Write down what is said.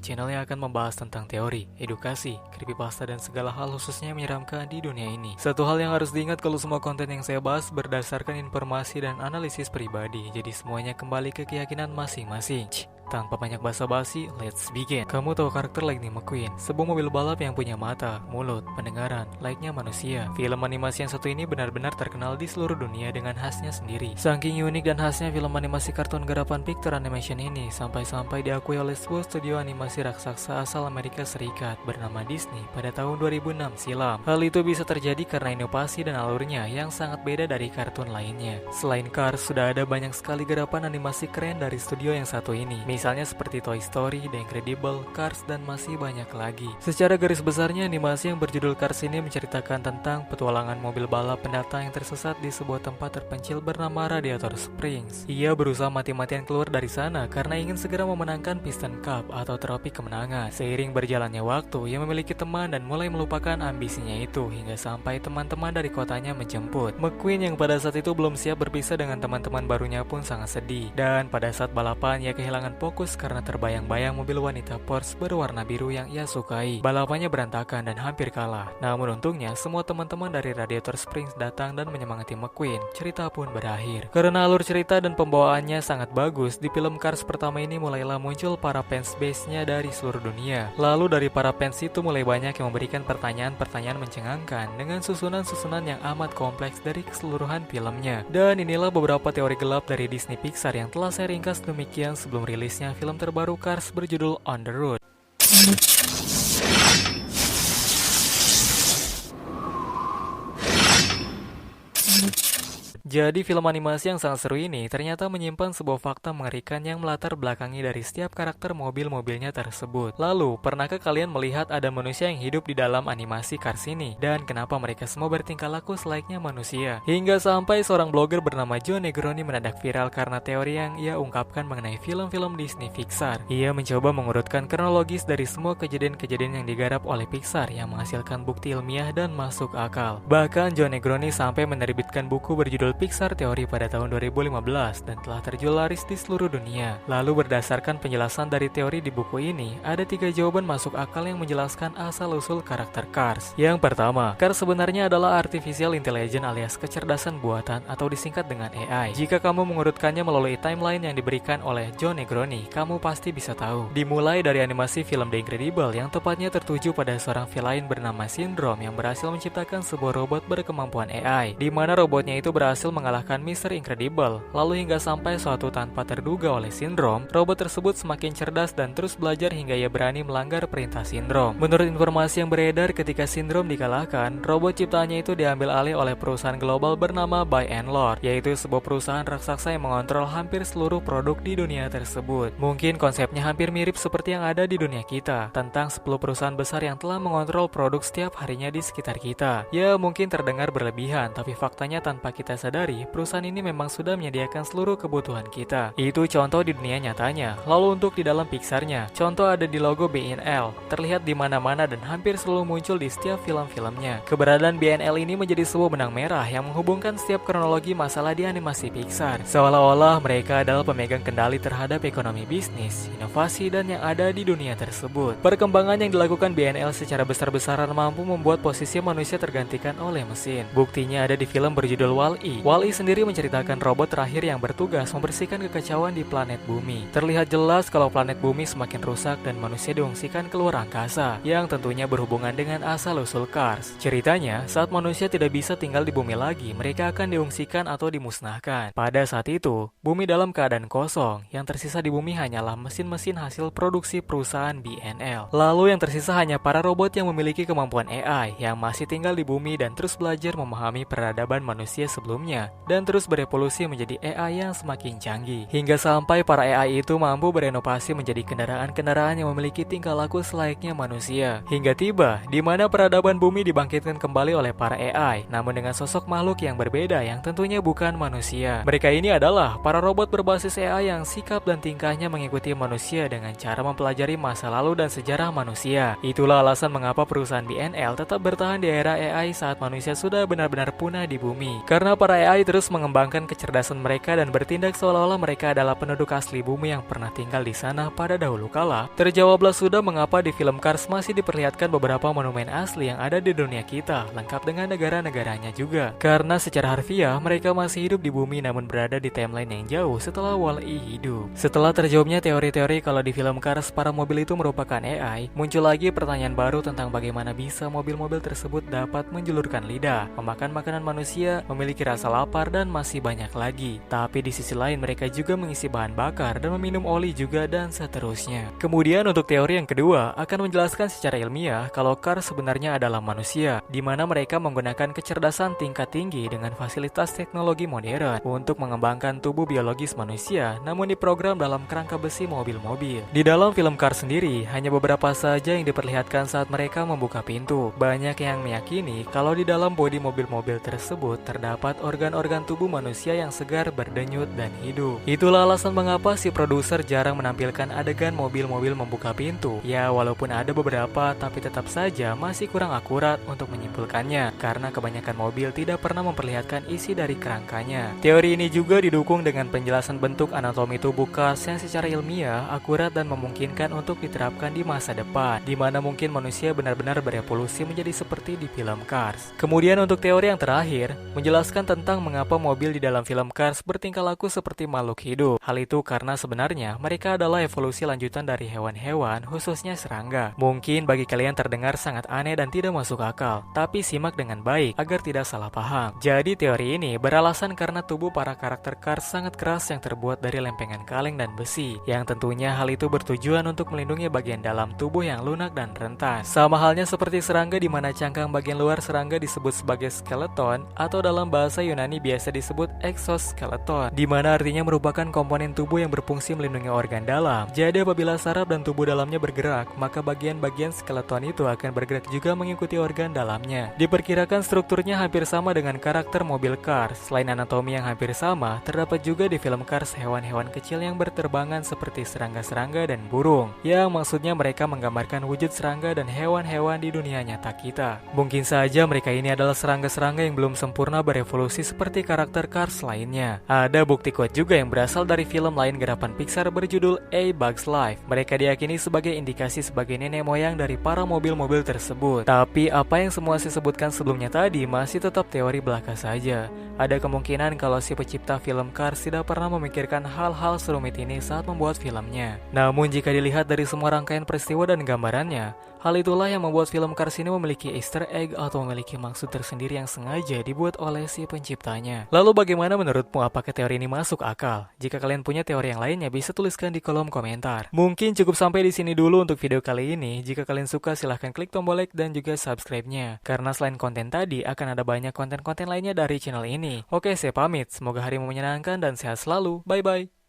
channel yang akan membahas tentang teori, edukasi, creepypasta dan segala hal khususnya yang menyeramkan di dunia ini. Satu hal yang harus diingat kalau semua konten yang saya bahas berdasarkan informasi dan analisis pribadi, jadi semuanya kembali ke keyakinan masing-masing. Tanpa banyak basa-basi, let's begin. Kamu tahu karakter Lightning McQueen, sebuah mobil balap yang punya mata, mulut, pendengaran, layaknya manusia. Film animasi yang satu ini benar-benar terkenal di seluruh dunia dengan khasnya sendiri. Saking unik dan khasnya film animasi kartun garapan Picture Animation ini sampai-sampai diakui oleh sebuah studio animasi raksasa asal Amerika Serikat bernama Disney pada tahun 2006 silam. Hal itu bisa terjadi karena inovasi dan alurnya yang sangat beda dari kartun lainnya. Selain Cars, sudah ada banyak sekali garapan animasi keren dari studio yang satu ini. Misalnya seperti Toy Story, The Incredible, Cars, dan masih banyak lagi. Secara garis besarnya, animasi yang berjudul Cars ini menceritakan tentang petualangan mobil balap pendatang yang tersesat di sebuah tempat terpencil bernama Radiator Springs. Ia berusaha mati-matian keluar dari sana karena ingin segera memenangkan Piston Cup atau trofi kemenangan. Seiring berjalannya waktu, ia memiliki teman dan mulai melupakan ambisinya itu hingga sampai teman-teman dari kotanya menjemput. McQueen yang pada saat itu belum siap berpisah dengan teman-teman barunya pun sangat sedih. Dan pada saat balapan, ia kehilangan fokus karena terbayang-bayang mobil wanita Porsche berwarna biru yang ia sukai. Balapannya berantakan dan hampir kalah. Namun untungnya semua teman-teman dari Radiator Springs datang dan menyemangati McQueen. Cerita pun berakhir. Karena alur cerita dan pembawaannya sangat bagus, di film Cars pertama ini mulailah muncul para fans base-nya dari seluruh dunia. Lalu dari para fans itu mulai banyak yang memberikan pertanyaan-pertanyaan mencengangkan dengan susunan-susunan yang amat kompleks dari keseluruhan filmnya. Dan inilah beberapa teori gelap dari Disney Pixar yang telah saya ringkas demikian sebelum rilisnya film terbaru Cars berjudul On the Road. Jadi film animasi yang sangat seru ini ternyata menyimpan sebuah fakta mengerikan yang melatar belakangi dari setiap karakter mobil-mobilnya tersebut. Lalu, pernahkah kalian melihat ada manusia yang hidup di dalam animasi Cars ini? Dan kenapa mereka semua bertingkah laku selayaknya manusia? Hingga sampai seorang blogger bernama John Negroni mendadak viral karena teori yang ia ungkapkan mengenai film-film Disney Pixar. Ia mencoba mengurutkan kronologis dari semua kejadian-kejadian yang digarap oleh Pixar yang menghasilkan bukti ilmiah dan masuk akal. Bahkan John Negroni sampai menerbitkan buku berjudul Pixar Teori pada tahun 2015 dan telah terjual laris di seluruh dunia. Lalu berdasarkan penjelasan dari teori di buku ini, ada 3 jawaban masuk akal yang menjelaskan asal-usul karakter Cars. Yang pertama, Cars sebenarnya adalah Artificial Intelligence alias kecerdasan buatan atau disingkat dengan AI. Jika kamu mengurutkannya melalui timeline yang diberikan oleh John Negroni, kamu pasti bisa tahu. Dimulai dari animasi film The Incredible yang tepatnya tertuju pada seorang villain bernama Syndrome yang berhasil menciptakan sebuah robot berkemampuan AI, di mana robotnya itu berhasil mengalahkan Mr. Incredible. Lalu hingga sampai suatu tanpa terduga oleh Syndrome, robot tersebut semakin cerdas dan terus belajar hingga ia berani melanggar perintah Syndrome. Menurut informasi yang beredar, ketika Syndrome dikalahkan, robot ciptaannya itu diambil alih oleh perusahaan global bernama Buy and Lord, yaitu sebuah perusahaan raksasa yang mengontrol hampir seluruh produk di dunia tersebut. Mungkin konsepnya hampir mirip seperti yang ada di dunia kita, tentang 10 perusahaan besar yang telah mengontrol produk setiap harinya di sekitar kita. Ya, mungkin terdengar berlebihan, tapi faktanya tanpa kita sadari, perusahaan ini memang sudah menyediakan seluruh kebutuhan kita. Itu contoh di dunia nyatanya. Lalu untuk di dalam Pixarnya, contoh ada di logo BNL, terlihat di mana-mana dan hampir selalu muncul di setiap film-filmnya. Keberadaan BNL ini menjadi sebuah benang merah yang menghubungkan setiap kronologi masalah di animasi Pixar. Seolah-olah mereka adalah pemegang kendali terhadap ekonomi bisnis, inovasi, dan yang ada di dunia tersebut. Perkembangan yang dilakukan BNL secara besar-besaran mampu membuat posisi manusia tergantikan oleh mesin. Buktinya ada di film berjudul Wall-E. Wall-E sendiri menceritakan robot terakhir yang bertugas membersihkan kekacauan di planet bumi. Terlihat jelas kalau planet bumi semakin rusak dan manusia diungsikan keluar angkasa, yang tentunya berhubungan dengan asal-usul Cars. Ceritanya, saat manusia tidak bisa tinggal di bumi lagi, mereka akan diungsikan atau dimusnahkan. Pada saat itu, bumi dalam keadaan kosong, yang tersisa di bumi hanyalah mesin-mesin hasil produksi perusahaan BNL. Lalu yang tersisa hanya para robot yang memiliki kemampuan AI, yang masih tinggal di bumi dan terus belajar memahami peradaban manusia sebelumnya dan terus berevolusi menjadi AI yang semakin canggih hingga sampai para AI itu mampu berinovasi menjadi kendaraan-kendaraan yang memiliki tingkah laku selayaknya manusia hingga tiba di mana peradaban bumi dibangkitkan kembali oleh para AI, namun dengan sosok makhluk yang berbeda yang tentunya bukan manusia. Mereka ini adalah para robot berbasis AI yang sikap dan tingkahnya mengikuti manusia dengan cara mempelajari masa lalu dan sejarah manusia. Itulah alasan mengapa perusahaan BNL tetap bertahan di era AI saat manusia sudah benar-benar punah di bumi, karena para AI terus mengembangkan kecerdasan mereka dan bertindak seolah-olah mereka adalah penduduk asli bumi yang pernah tinggal di sana pada dahulu kala. Terjawablah sudah mengapa di film Cars masih diperlihatkan beberapa monumen asli yang ada di dunia kita, lengkap dengan negara-negaranya juga. Karena secara harfiah, mereka masih hidup di bumi namun berada di timeline yang jauh setelah Wall-E hidup. Setelah terjawabnya teori-teori kalau di film Cars para mobil itu merupakan AI, muncul lagi pertanyaan baru tentang bagaimana bisa mobil-mobil tersebut dapat menjulurkan lidah, memakan makanan manusia, memiliki rasa lapar, dan masih banyak lagi. Tapi di sisi lain mereka juga mengisi bahan bakar dan meminum oli juga dan seterusnya. Kemudian untuk teori yang kedua akan menjelaskan secara ilmiah kalau Cars sebenarnya adalah manusia, di mana mereka menggunakan kecerdasan tingkat tinggi dengan fasilitas teknologi modern untuk mengembangkan tubuh biologis manusia namun diprogram dalam kerangka besi mobil-mobil. Di dalam film Cars sendiri hanya beberapa saja yang diperlihatkan saat mereka membuka pintu. Banyak yang meyakini kalau di dalam bodi mobil-mobil tersebut terdapat organ-organ tubuh manusia yang segar, berdenyut, dan hidup. Itulah alasan mengapa si produser jarang menampilkan adegan mobil-mobil membuka pintu. Ya, walaupun ada beberapa, tapi tetap saja masih kurang akurat untuk menyimpulkannya, karena kebanyakan mobil tidak pernah memperlihatkan isi dari kerangkanya. Teori ini juga didukung dengan penjelasan bentuk anatomi tubuh Cars yang secara ilmiah, akurat, dan memungkinkan untuk diterapkan di masa depan, di mana mungkin manusia benar-benar berevolusi menjadi seperti di film Cars. Kemudian untuk teori yang terakhir, menjelaskan tentang mengapa mobil di dalam film Cars bertingkah laku seperti makhluk hidup. Hal itu karena sebenarnya mereka adalah evolusi lanjutan dari hewan-hewan, khususnya serangga. Mungkin bagi kalian terdengar sangat aneh dan tidak masuk akal, tapi simak dengan baik agar tidak salah paham. Jadi teori ini beralasan karena tubuh para karakter Cars sangat keras yang terbuat dari lempengan kaleng dan besi, yang tentunya hal itu bertujuan untuk melindungi bagian dalam tubuh yang lunak dan rentan. Sama halnya seperti serangga di mana cangkang bagian luar serangga disebut sebagai skeleton, atau dalam bahasa Yunani biasa disebut exoskeleton, di mana artinya merupakan komponen tubuh yang berfungsi melindungi organ dalam. Jadi apabila saraf dan tubuh dalamnya bergerak, maka bagian-bagian skeleton itu akan bergerak juga mengikuti organ dalamnya. Diperkirakan strukturnya hampir sama dengan karakter mobil Cars. Selain anatomi yang hampir sama, terdapat juga di film Cars hewan-hewan kecil yang berterbangan seperti serangga-serangga dan burung, yang maksudnya mereka menggambarkan wujud serangga dan hewan-hewan di dunia nyata kita. Mungkin saja mereka ini adalah serangga-serangga yang belum sempurna berevolusi seperti karakter Cars lainnya. Ada bukti kuat juga yang berasal dari film lain garapan Pixar berjudul A Bug's Life. Mereka diyakini sebagai indikasi sebagai nenek moyang dari para mobil-mobil tersebut. Tapi apa yang semua saya sebutkan sebelumnya tadi masih tetap teori belaka saja. Ada kemungkinan kalau si pencipta film Cars tidak pernah memikirkan hal-hal serumit ini saat membuat filmnya. Namun jika dilihat dari semua rangkaian peristiwa dan gambarannya, hal itulah yang membuat film Cars ini memiliki easter egg atau memiliki maksud tersendiri yang sengaja dibuat oleh si penciptanya. Lalu bagaimana menurutmu, apakah teori ini masuk akal? Jika kalian punya teori yang lainnya bisa tuliskan di kolom komentar. Mungkin cukup sampai di sini dulu untuk video kali ini. Jika kalian suka silahkan klik tombol like dan juga subscribe-nya. Karena selain konten tadi akan ada banyak konten-konten lainnya dari channel ini. Oke, saya pamit. Semoga harimu menyenangkan dan sehat selalu. Bye-bye.